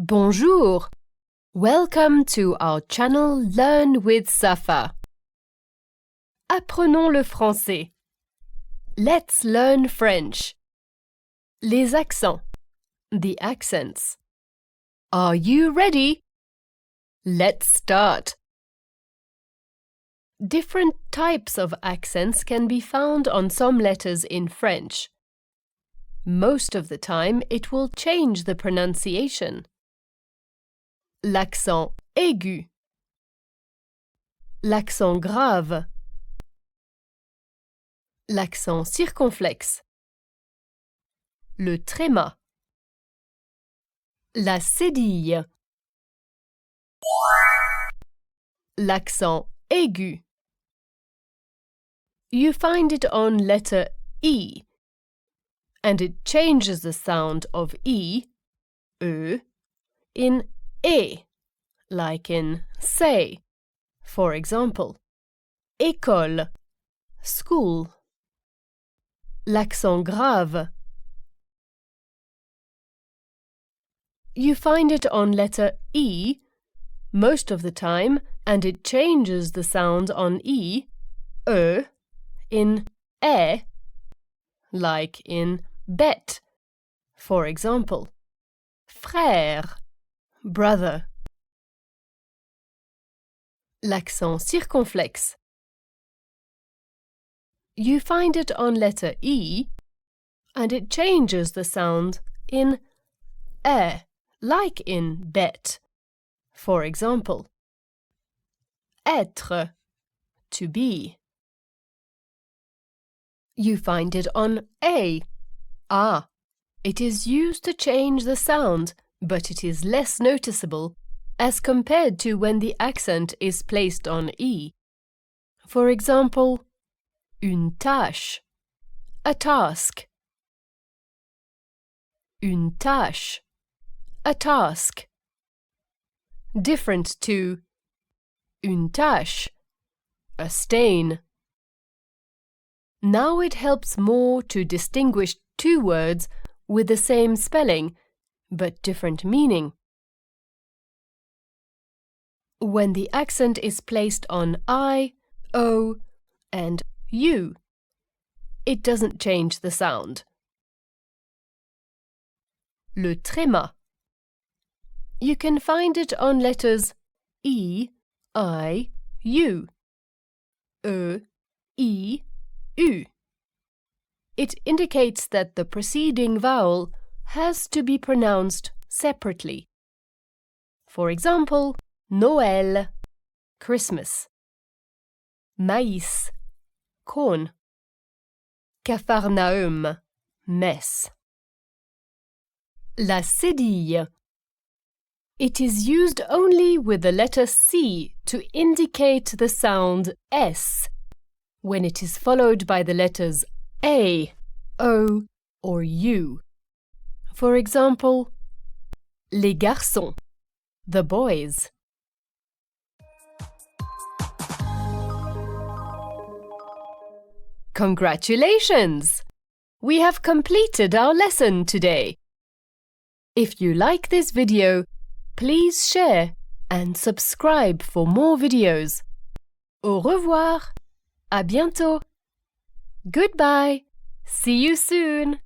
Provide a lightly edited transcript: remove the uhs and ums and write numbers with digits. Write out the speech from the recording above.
Bonjour! Welcome to our channel Learn with Safaa. Apprenons le français. Let's learn French. Les accents. The accents. Are you ready? Let's start. Different types of accents can be found on some letters in French. Most of the time, it will change the pronunciation. L'accent aigu, l'accent grave, l'accent circumflexe, le trema, la cedille, l'accent aigu. You find it on letter E, and it changes the sound of E, in E, like in say. For example, école, school. L'accent grave. You find it on letter E most of the time, and it changes the sound on E, in E, like in bête. For example, frère, brother. L'accent circumflexe. You find it on letter E, and it changes the sound in E, like in bête. For example, être, to be. You find it on A. It is used to change the sound, but it is less noticeable as compared to when the accent is placed on E. For example, une tâche, a task. Une tâche, a task. Different to une tache, a stain. Now it helps more to distinguish two words with the same spelling, but different meaning. When the accent is placed on I, O, and U, it doesn't change the sound. Le trema. You can find it on letters E, I, U, E, U. It indicates that the preceding vowel has to be pronounced separately. For example, Noël, Christmas. Maïs, corn. Capharnaüm, mess. La cedille. It is used only with the letter C to indicate the sound S when it is followed by the letters A, O, or U. For example, les garçons, the boys. Congratulations! We have completed our lesson today. If you like this video, please share and subscribe for more videos. Au revoir! À bientôt! Goodbye! See you soon!